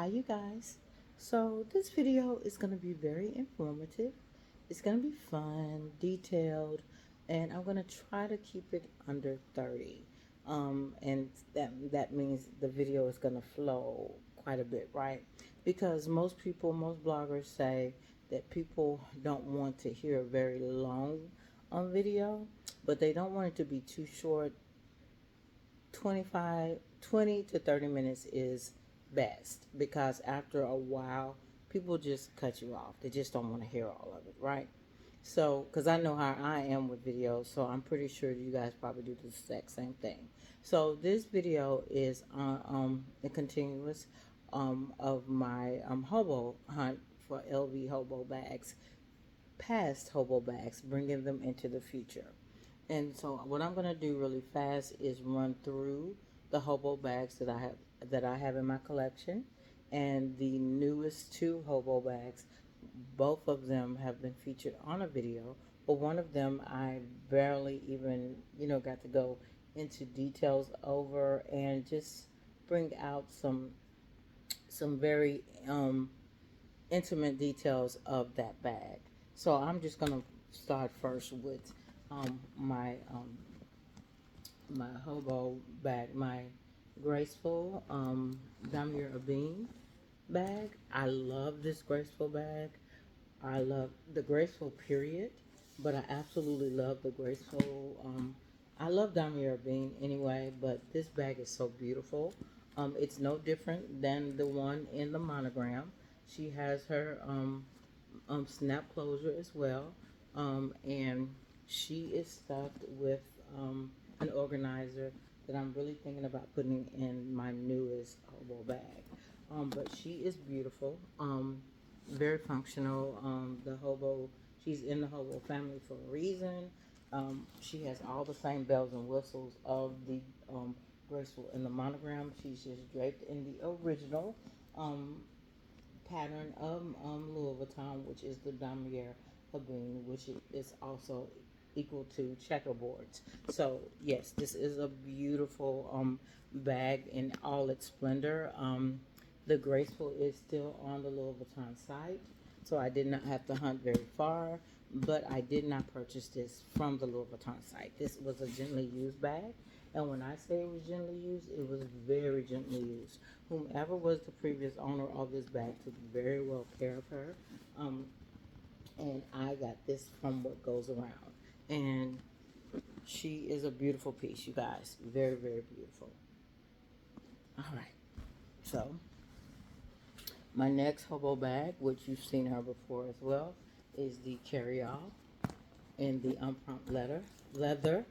Hi you guys. So this video is going to be very informative. It's going to be fun, detailed, and I'm going to try to keep it under 30. And that means the video is going to flow quite a bit, right? Because most bloggers say that people don't want to hear a very long video, but they don't want it to be too short. 20 to 30 minutes is best, because after a while people just cut you off. They just don't want to hear all of it, right? So because I know how I am with videos, so I'm pretty sure you guys probably do the exact same thing. So this video is a continuous of my hobo hunt for LV Hobo Bags, past hobo bags, bringing them into the future. And so what I'm going to do really fast is run through the hobo bags that I have in my collection, and the newest two hobo bags. Both of them have been featured on a video, but one of them I barely even, got to go into details over and just bring out some very intimate details of that bag. So I'm just gonna start first with my hobo bag, my graceful Damir Abin bag. I love this graceful bag. I love the graceful period, but I absolutely love the graceful. I love Damir Bean anyway, but this bag is so beautiful. It's no different than the one in the monogram. She has her snap closure as well, and she is stuffed with an organizer that I'm really thinking about putting in my newest hobo bag. But she is beautiful. Very functional. She's in the hobo family for a reason. She has all the same bells and whistles of the graceful in the monogram. She's just draped in the original um, pattern of Louis Vuitton, which is the damier habine, which is also equal to checkerboards. So yes, this is a beautiful bag in all its splendor. The graceful is still on the Louis Vuitton site, so I did not have to hunt very far. But I did not purchase this from the Louis Vuitton site. This was a gently used bag, and when I say it was gently used, it was very gently used. Whomever was the previous owner of this bag took very well care of her, and I got this from What Goes Around. And she is a beautiful piece, you guys. Very, very beautiful. All right. So my next hobo bag, which you've seen her before as well, is the carry-all in the unprompt leather.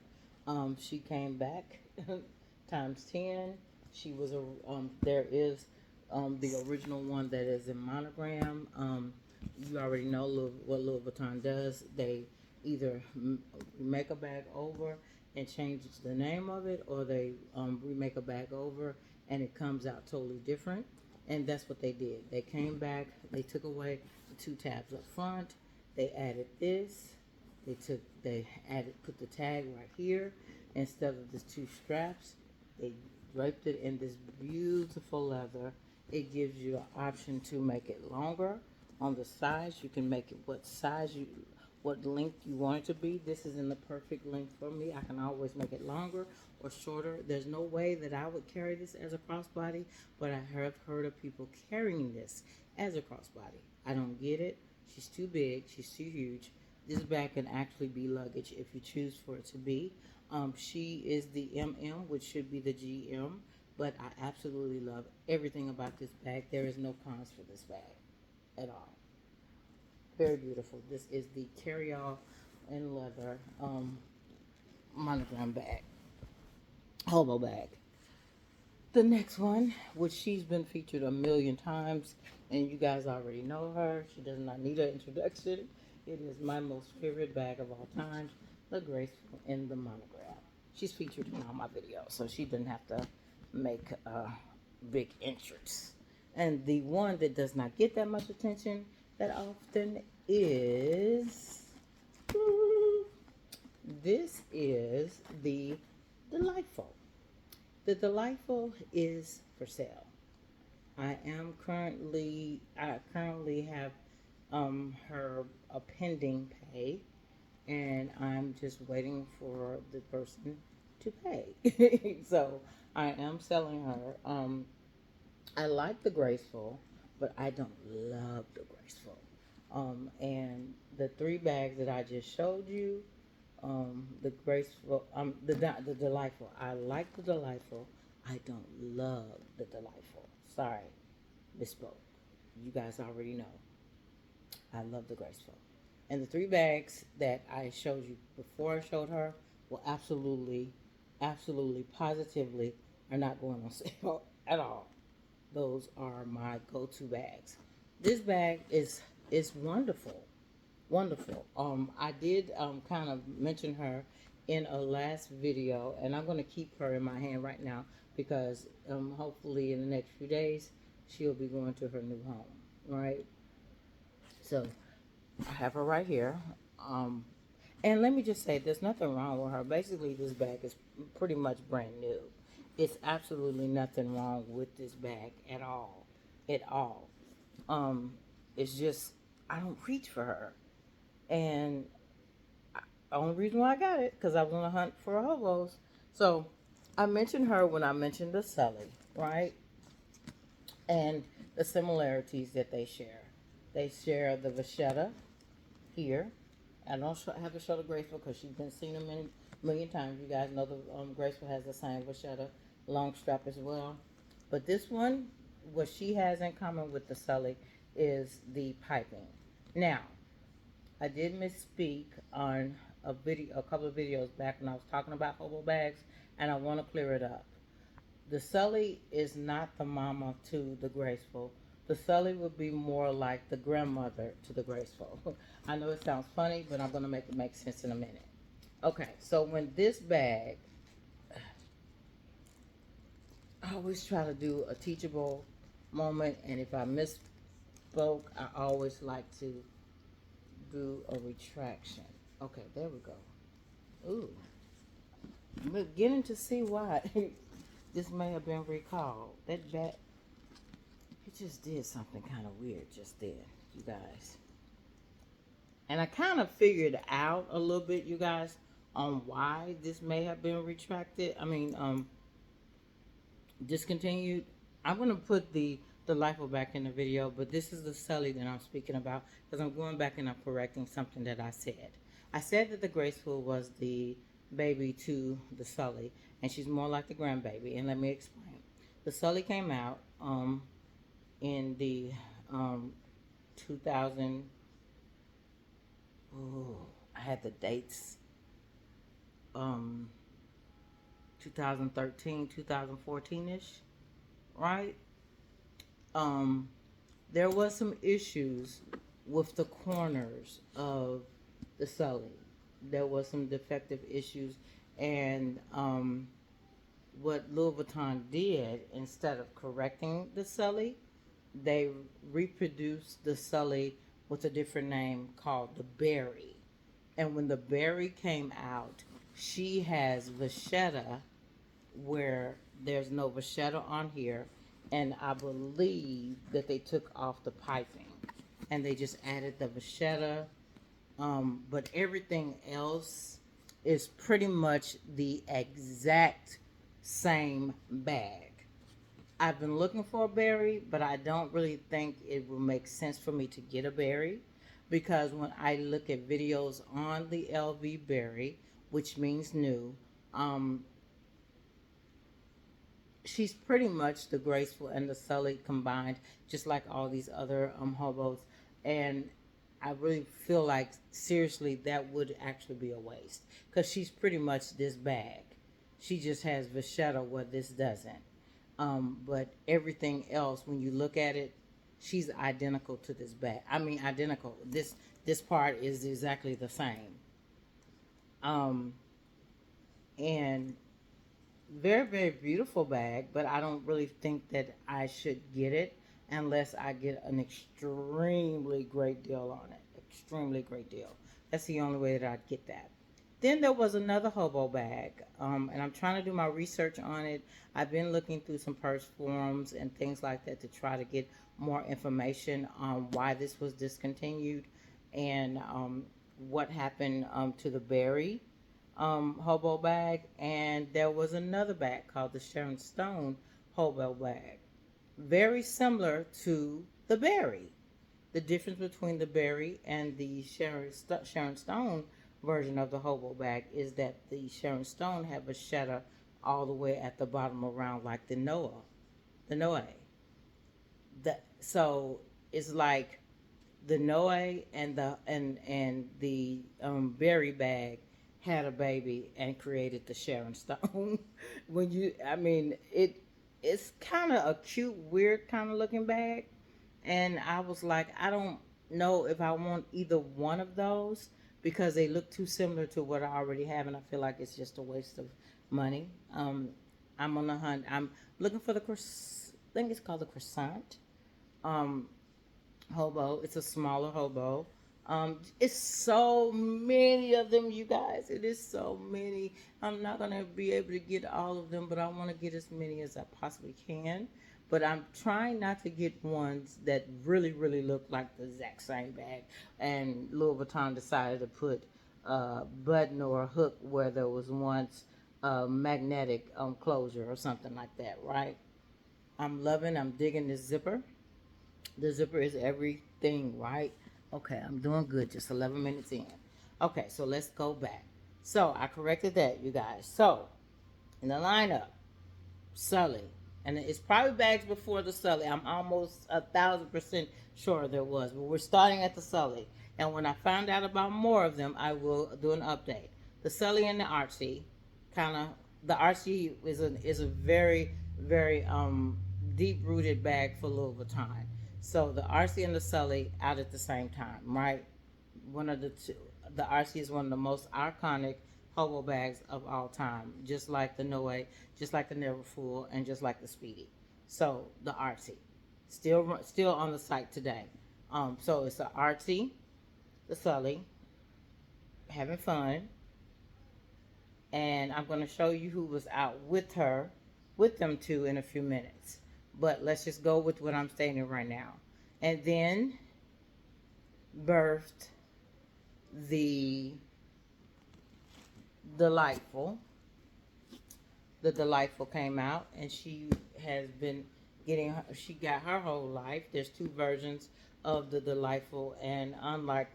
She came back times 10. She was a there is the original one that is in monogram. You already know what Louis Vuitton does. They either make a bag over and change the name of it, or they remake a bag over and it comes out totally different. And that's what they did. They came back, they took away the two tabs up front, they added this, put the tag right here instead of the two straps. They draped it in this beautiful leather. It gives you an option to make it longer on the sides. You can make it what length you want it to be. This is in the perfect length for me. I can always make it longer or shorter. There's no way that I would carry this as a crossbody, but I have heard of people carrying this as a crossbody. I don't get it. She's too big. She's too huge. This bag can actually be luggage if you choose for it to be. She is the MM, which should be the GM, but I absolutely love everything about this bag. There is no cons for this bag at all. Very beautiful. This is the carry-all in leather monogram bag, hobo bag. The next one, which she's been featured a million times, and you guys already know her. She does not need an introduction. It is my most favorite bag of all time, the graceful in the monogram. She's featured in all my videos, so she didn't have to make a big entrance. And the one that does not get that much attention that often is this is the Delightful. The Delightful is for sale. I currently have her a pending pay, and I'm just waiting for the person to pay. So I am selling her. I like the graceful, but I don't love the graceful. And the three bags that I just showed you, the graceful, the delightful. I like the delightful. I don't love the delightful. Sorry, misspoke. You guys already know. I love the graceful. And the three bags that I showed you before I showed her will absolutely, positively are not going on sale at all. Those are my go-to bags. This bag is wonderful, wonderful. I did kind of mention her in a last video, and I'm going to keep her in my hand right now because hopefully in the next few days she'll be going to her new home. Right. So I have her right here. Um, and let me just say, there's nothing wrong with her. Basically, this bag is pretty much brand new. It's absolutely nothing wrong with this bag at all. At all. Um, it's just, I don't reach for her. And the only reason why I got it, because I was on a hunt for hobos. So I mentioned her when I mentioned the Sully, right? And the similarities that they share. They share the vachetta here. I don't have to show the Graceful because she's been seen a million times. You guys know the Graceful has the same vachetta long strap as well. But this one, what she has in common with the Sully is the piping. Now, I did misspeak on a couple of videos back when I was talking about hobo bags, and I want to clear it up. The Sully is not the mama to the Graceful. The Sully would be more like the grandmother to the Graceful. I know it sounds funny, but I'm going to make it make sense in a minute. Okay, so when this bag, I always try to do a teachable moment, and if I misspoke, I always like to do a retraction. Okay, there we go. Ooh, I'm beginning to see why this may have been recalled. That bag, it just did something kind of weird just then, you guys. And I kind of figured out a little bit, you guys, on why this may have been retracted. Discontinued. I'm going to put the LIFO back in the video, but this is the Sully that I'm speaking about because I'm going back and I'm correcting something that I said. I said that the Graceful was the baby to the Sully, and she's more like the grandbaby. And let me explain. The Sully came out in the 2000. Oh, I had the dates. Um, 2013, 2014 ish, right? Um, there was some issues with the corners of the Sully. There was some defective issues, and what Louis Vuitton did, instead of correcting the Sully, they reproduced the Sully with a different name called the Berry. And when the Berry came out, she has vachetta where there's no vachetta on here, and I believe that they took off the piping and they just added the vachetta. But everything else is pretty much the exact same bag. I've been looking for a berry, but I don't really think it will make sense for me to get a berry because when I look at videos on the LV berry, which means new, um, she's pretty much the Graceful and the Sully combined, just like all these other hobos. And I really feel like seriously that would actually be a waste because she's pretty much this bag. She just has vachetta where this doesn't. But everything else, when you look at it, she's identical to this bag. I mean, identical. This part is exactly the same. Um, and very beautiful bag, but I don't really think that I should get it unless I get an extremely great deal on it. Extremely great deal. That's the only way that I'd get that. Then there was another hobo bag, and I'm trying to do my research on it. I've been looking through some purse forums and things like that to try to get more information on why this was discontinued and what happened to the Berry hobo bag. And there was another bag called the Sharon Stone hobo bag, very similar to the Berry. The difference between the Berry and the Sharon Stone version of the hobo bag is that the Sharon Stone have a shutter all the way at the bottom around like the Noah. So it's like the Noah and the Berry bag had a baby and created the Sharon Stone. When you, I mean, it's kind of a cute, weird kind of looking bag, and I was like, I don't know if I want either one of those because they look too similar to what I already have, and I feel like it's just a waste of money. I'm on the hunt. I'm looking for the I think it's called the croissant. Um, hobo. It's a smaller hobo. It's so many of them, you guys. It is so many. I'm not gonna be able to get all of them, but I want to get as many as I possibly can. But I'm trying not to get ones that really, really look like the exact same bag. And Louis Vuitton decided to put a button or a hook where there was once a magnetic closure or something like that, right? I'm digging this zipper. The zipper is everything, right? Okay, I'm doing good. Just 11 minutes in. Okay, so let's go back. So I corrected that, you guys. So in the lineup, Sully, and it's probably bags before the Sully. I'm almost 1,000% sure there was, but we're starting at the Sully. And when I find out about more of them, I will do an update. The Sully and the Artsy, kind of. The Artsy is a very very deep rooted bag for Louis Vuitton. So the Artsy and the Sully out at the same time, right? One of the two. The RC is one of the most iconic hobo bags of all time, just like the Noe, just like the Never Full, and just like the Speedy. So the RC, still on the site today. So it's the RC, the Sully, having fun, and I'm going to show you who was out with her, with them two in a few minutes. But let's just go with what I'm stating right now. And then birthed the delightful. The delightful came out, and she has been she got her whole life. There's two versions of the delightful, and unlike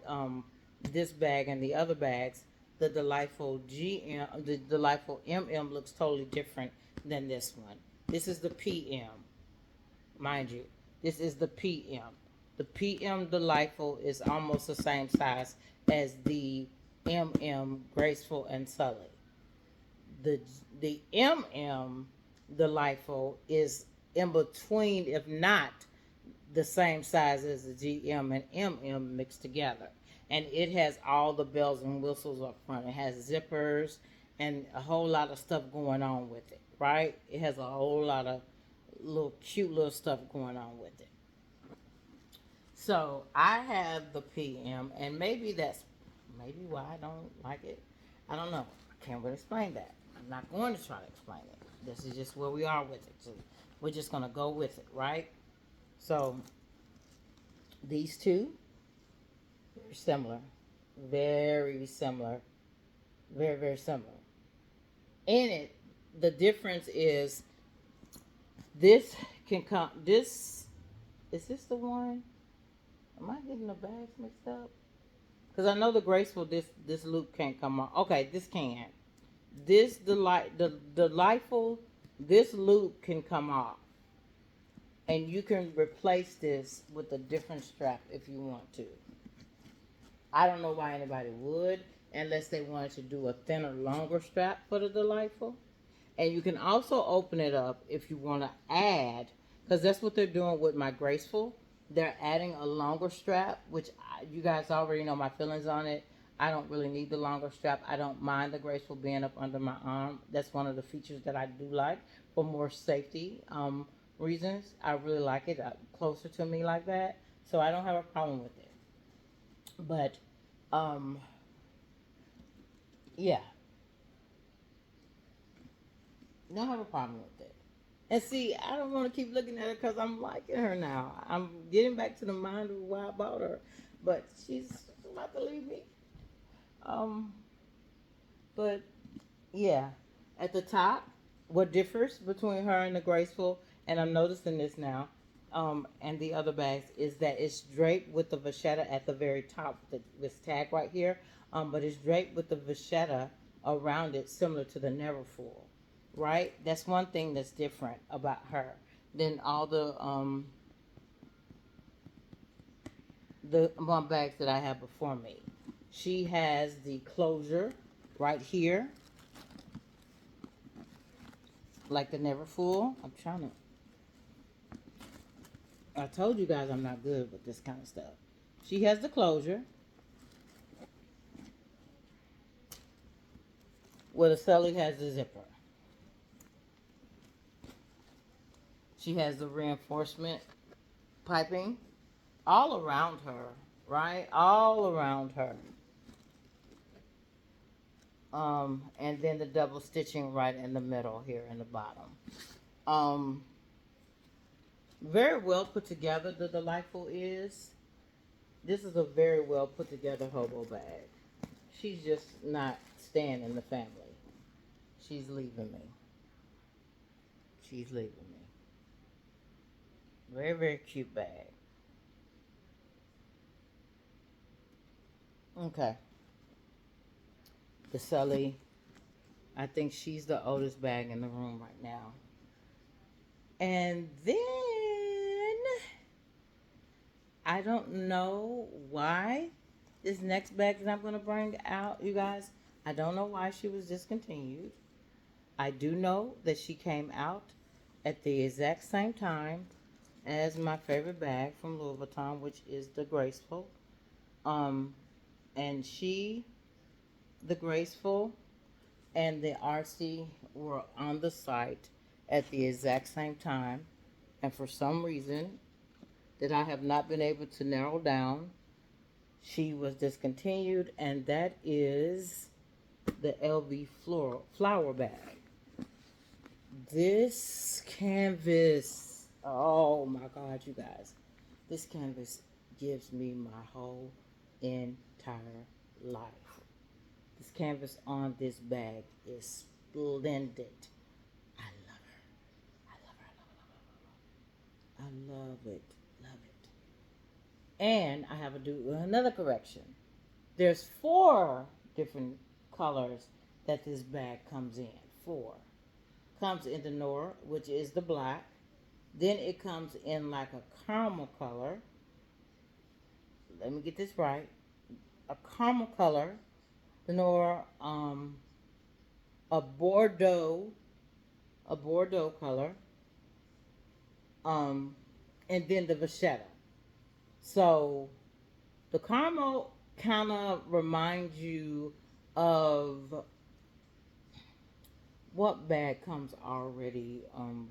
this bag and the other bags, the delightful the delightful looks totally different than this one. This is the PM, mind you. This is the PM. The PM delightful is almost the same size as the graceful and sully. The delightful is in between, if not the same size as the GM and mixed together, and it has all the bells and whistles up front. It has zippers and a whole lot of stuff going on with it. Right? It has a whole lot of little cute little stuff going on with it. So I have the PM, and maybe that's maybe why I don't like it. I don't know. I can't really explain that. I'm not going to try to explain it. This is just where we are with it. So we're just gonna go with it, right? So these two, very similar, very similar, very very similar. In it, the difference is this can come. This is this the one? Am I getting the bags mixed up? Because I know the graceful this loop can't come off. Okay, this can. This the delightful this loop can come off, and you can replace this with a different strap if you want to. I don't know why anybody would, unless they wanted to do a thinner, longer strap for the delightful. And you can also open it up if you want to add, because that's what they're doing with my graceful. They're adding a longer strap, which you guys already know my feelings on it. I don't really need the longer strap. I don't mind the graceful being up under my arm. That's one of the features that I do like for more safety reasons. I really like it closer to me like that, so I don't have a problem with it. But um, Yeah, don't have a problem with it. And see, I don't want to keep looking at her because I'm liking her now. I'm getting back to the mind of why I bought her, but she's about to leave me. Um, but yeah, at the top, what differs between her and the graceful, and I'm noticing this now, and the other bags is that it's draped with the vachetta at the very top, this tag right here, but it's draped with the vachetta around it, similar to the Neverfull, right? That's one thing that's different about her than all the one bags that I have before me. She has the closure right here, like the Neverfull. I'm trying to. I told you guys I'm not good with this kind of stuff. She has the closure where the celly has the zipper. She has the reinforcement piping all around her, right? All around her. And then the double stitching right in the middle here in the bottom. Um, very well put together. The Delightful is. This is a very well put together hobo bag. She's just not staying in the family. She's leaving me. She's leaving me. Very, very cute bag. Okay. The Sully. I think she's the oldest bag in the room right now. And then I don't know why this next bag that I'm going to bring out, you guys, I don't know why she was discontinued. I do know that she came out at the exact same time as my favorite bag from Louis Vuitton, which is the Graceful. Um, and the Graceful, and the RC were on the site at the exact same time. And for some reason that I have not been able to narrow down, she was discontinued, and that is the LV flower bag. This canvas, oh my God, you guys, this canvas gives me my whole entire life. This canvas on this bag is splendid. I love her. I love her. I love her. I love it. Love it. And I have to do another correction. There's 4 different colors that this bag comes in. 4. Comes in the Nora, which is the black. Then it comes in like a caramel color. Let me get this right. A caramel color. The Nora, a Bordeaux color, and then the vachetta. So the caramel kind of reminds you of what bag comes already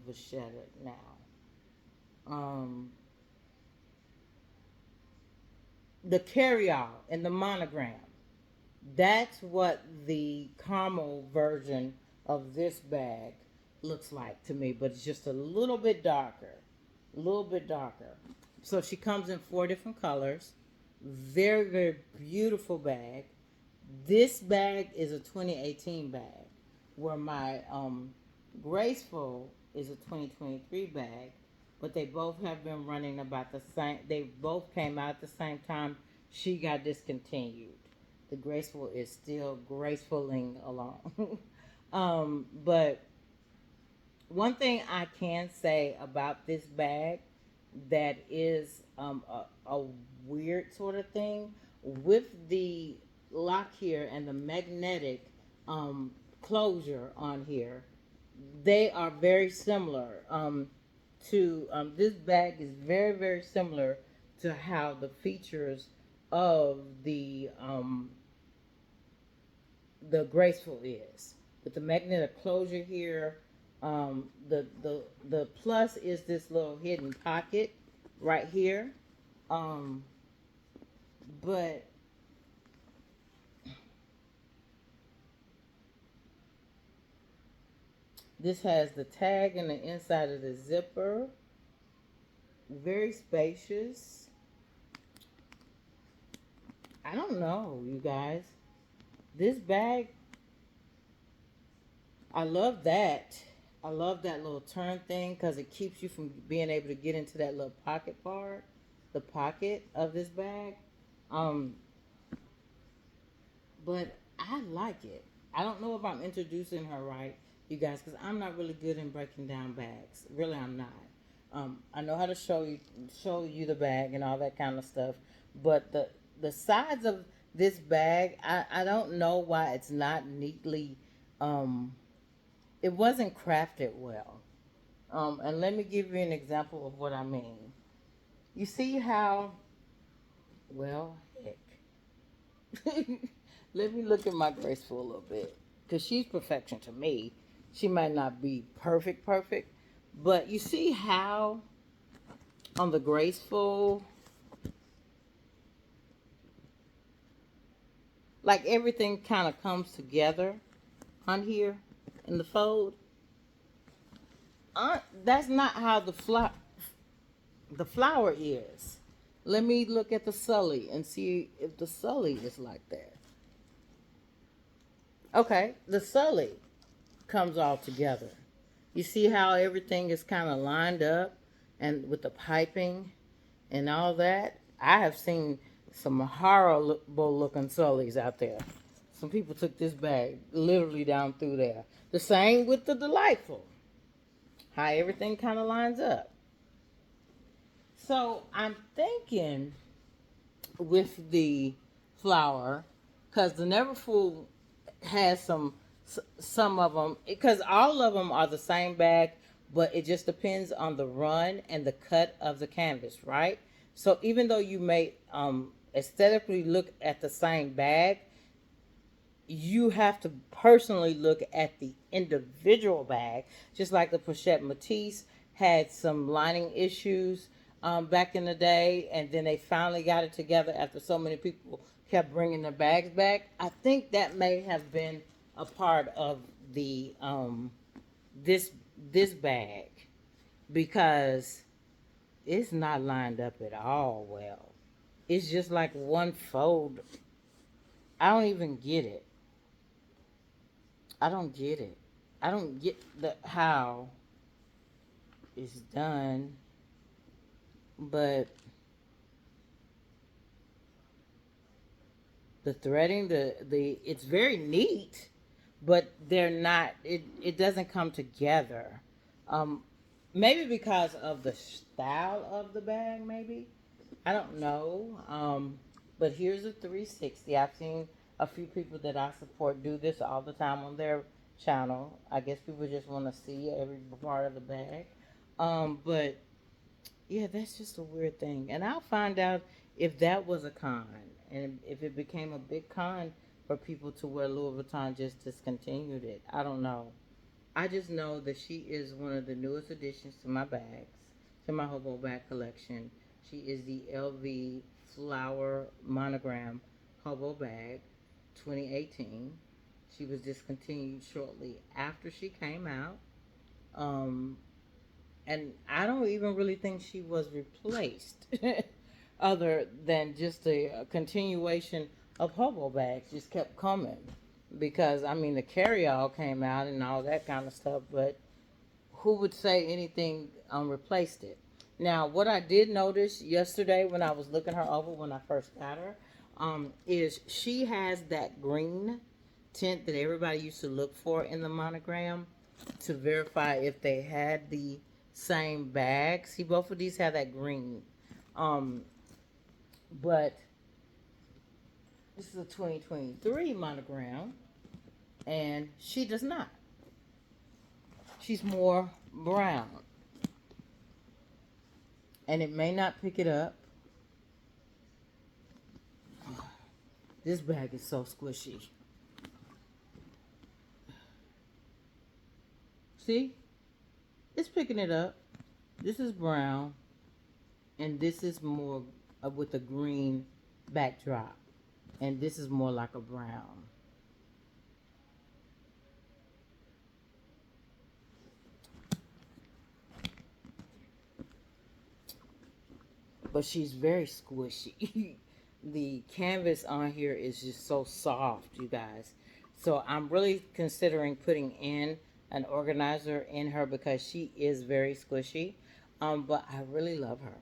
vachetta now. Um, the carry-out and the monogram. That's what the caramel version of this bag looks like to me, but it's just a little bit darker. A little bit darker. So she comes in 4 different colors. Very, very beautiful bag. This bag is a 2018 bag, where my Graceful is a 2023 bag, but they both have been running about the same. They both came out at the same time. She got discontinued. The Graceful is still gracefuling along. But one thing I can say about this bag that is a weird sort of thing with the lock here and the magnetic closure on here, they are very similar to this bag is very, very similar to how the features of the Graceful is, with the magnetic closure here. The plus is this little hidden pocket right here. Um, but This has the tag in the inside of the zipper. Very spacious. I don't know, you guys. This bag, I love that. I love that little turn thing because it keeps you from being able to get into that little pocket part, the pocket of this bag. Um, but I like it. I don't know if I'm introducing her right, you guys, because I'm not really good in breaking down bags. Really, I'm not. I know how to show you the bag and all that kind of stuff, but the sides of this bag, I don't know why it's not neatly. It wasn't crafted well. And let me give you an example of what I mean. You see how, well, heck. Let me look at my graceful a little bit. Because she's perfection to me. She might not be perfect, perfect. But you see how on the graceful, like everything kind of comes together on here in the fold. That's not how the flower is. Let me look at the Sully and see if the Sully is like that. Okay, the Sully comes all together. You see how everything is kind of lined up and with the piping and all that? I have seen some horrible looking Sullys out there. Some people took this bag literally down through there. The same with the Delightful. How everything kind of lines up. So I'm thinking with the flower, because the Neverfull has some of them, because all of them are the same bag, but it just depends on the run and the cut of the canvas, right? So even though you may aesthetically look at the same bag, you have to personally look at the individual bag, just like the Pochette Matisse had some lining issues back in the day, and then they finally got it together after so many people kept bringing their bags back. I think that may have been a part of the this this bag, because it's not lined up at all well. It's just like one fold. I don't even get it. I don't get it. I don't get the how it's done, but the threading, the it's very neat, but they're not. It doesn't come together. Um, Maybe because of the style of the bag. Maybe I don't know. But here's a 360. I've seen a few people that I support do this all the time on their channel. I guess people just want to see every part of the bag. But yeah, that's just a weird thing. And I'll find out if that was a con and if it became a big con for people to where Louis Vuitton just discontinued it. I don't know. I just know that she is one of the newest additions to my bags, to my hobo bag collection. She is the LV Flower Monogram Hobo Bag 2018. She was discontinued shortly after she came out. Um, and I don't even really think she was replaced, other than just a continuation of hobo bags just kept coming. Because I mean, the carry-all came out and all that kind of stuff, but who would say anything replaced it? Now, what I did notice yesterday when I was looking her over when I first got her, is she has that green tint that everybody used to look for in the monogram to verify if they had the same bag. See, both of these have that green. Um, but this is a 2023 monogram, and she does not. She's more brown. And it may not pick it up. This bag is so squishy. See? It's picking it up. This is brown. And this is more with a green backdrop. And this is more like a brown. but she's very squishy. The canvas on here is just so soft, you guys. So I'm really considering putting in an organizer in her because she is very squishy. But I really love her.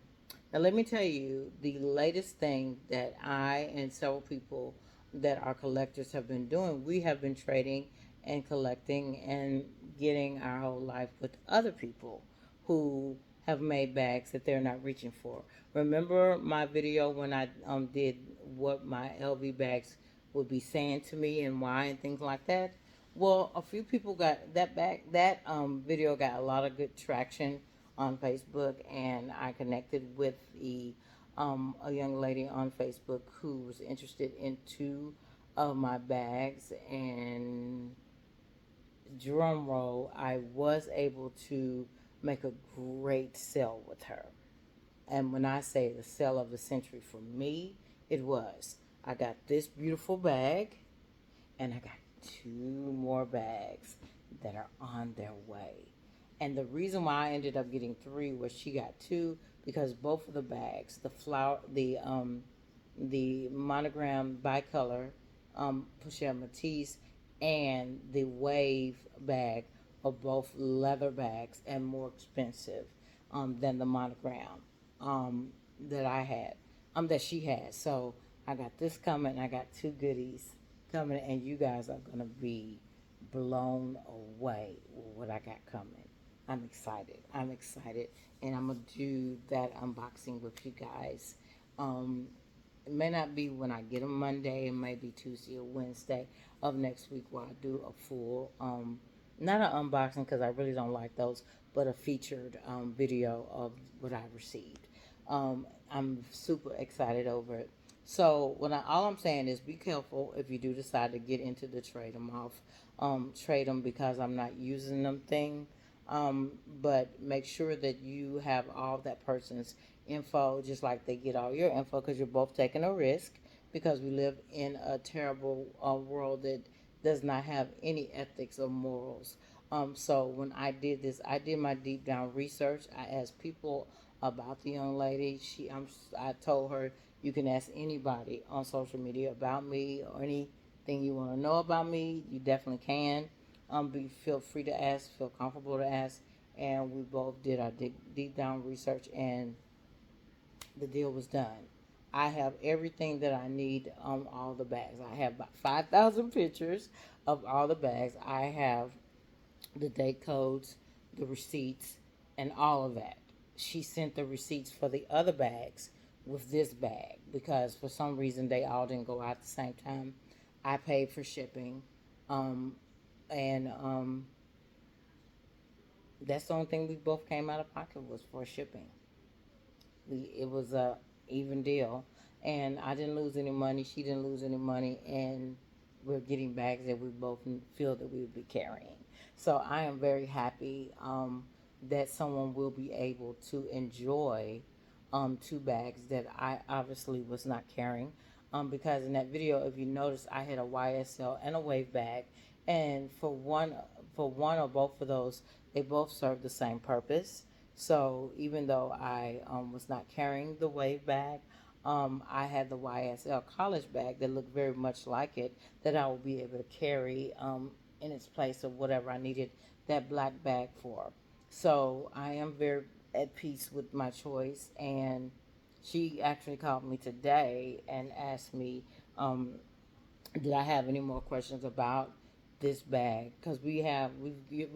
Now let me tell you the latest thing that I and several people that are collectors have been doing. We have been trading and collecting and getting our whole life with other people who have made bags that they're not reaching for. Remember my video when I did what my LV bags would be saying to me and why and things like that? Well, a few people got that back. That video got a lot of good traction on Facebook, and I connected with a young lady on Facebook who was interested in two of my bags, and drum roll, I was able to make a great sale with her. And when I say the sale of the century for me, it was. I got this beautiful bag, and I got two more bags that are on their way. And the reason why I ended up getting three was she got two because both of the bags, the monogram bicolor Pushel Matisse and the wave bag are both leather bags and more expensive than the monogram um, that I had, that she had. So I got this coming. I got two goodies coming, and you guys are gonna be blown away with what I got coming. I'm excited. I'm excited, and I'm gonna do that unboxing with you guys. Um, it may not be when I get them Monday. It may be Tuesday or Wednesday of next week where I do a full, not an unboxing because I really don't like those, but a featured video of what I received. I'm super excited over it. So all I'm saying is be careful if you do decide to get into the trade them off, trade them because I'm not using them thing. But make sure that you have all that person's info, just like they get all your info, because you're both taking a risk. Because we live in a terrible world that does not have any ethics or morals. So when I did this, I did my deep down research. I asked people about the young lady. I told her you can ask anybody on social media about me or anything you want to know about me. You definitely can. Feel free to ask. Feel comfortable to ask. And we both did our deep down research, and the deal was done. I have everything that I need on all the bags. I have about 5,000 pictures of all the bags. I have the date codes, the receipts, and all of that. She sent the receipts for the other bags with this bag because for some reason they all didn't go out at the same time. I paid for shipping, um, and that's the only thing we both came out of pocket was for shipping. It was a even deal, and I didn't lose any money. She didn't lose any money, and we're getting bags that we both feel that we would be carrying. So I am very happy that someone will be able to enjoy two bags that I obviously was not carrying. Because in that video, if you notice, I had a YSL and a wave bag, and for one or both of those, they both serve the same purpose. So even though I was not carrying the wave bag, I had the YSL college bag that looked very much like it that I will be able to carry in its place of whatever I needed that black bag for. So I am very at peace with my choice. And she actually called me today and asked me, did I have any more questions about this bag? Because we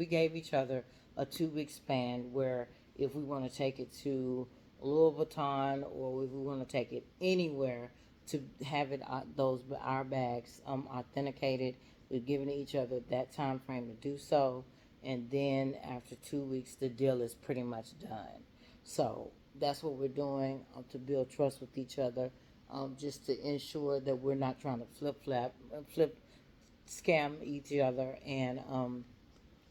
gave each other a 2 week span where if we want to take it to Louis Vuitton or if we want to take it anywhere to have it those our bags authenticated, we've given each other that time frame to do so, and then after 2 weeks, the deal is pretty much done. So that's what we're doing to build trust with each other, just to ensure that we're not trying to scam each other, and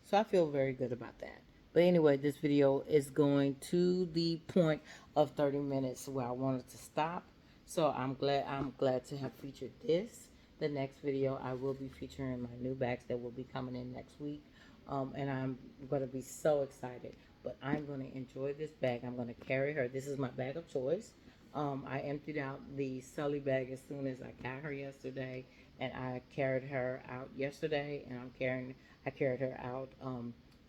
so I feel very good about that. But anyway, this video is going to the point of 30 minutes where I wanted to stop. So I'm glad to have featured this. The next video I will be featuring my new bags that will be coming in next week. And I'm going to be so excited. But I'm going to enjoy this bag. I'm going to carry her. This is my bag of choice. I emptied out the Sully bag as soon as I got her yesterday, and I carried her out yesterday, and I carried her out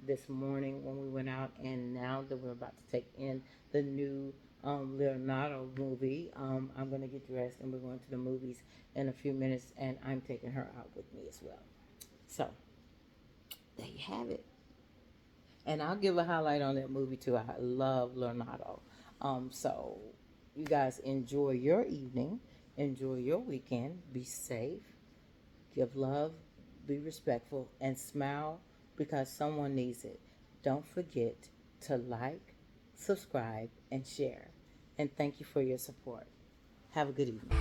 this morning when we went out, and now that we're about to take in the new Leonardo movie, I'm gonna get dressed and we're going to the movies in a few minutes, and I'm taking her out with me as well. So there you have it. And I'll give a highlight on that movie too. I love Leonardo. So you guys enjoy your evening, enjoy your weekend, be safe, give love, be respectful, and smile because someone needs it. Don't forget to like, subscribe, and share. And thank you for your support. Have a good evening.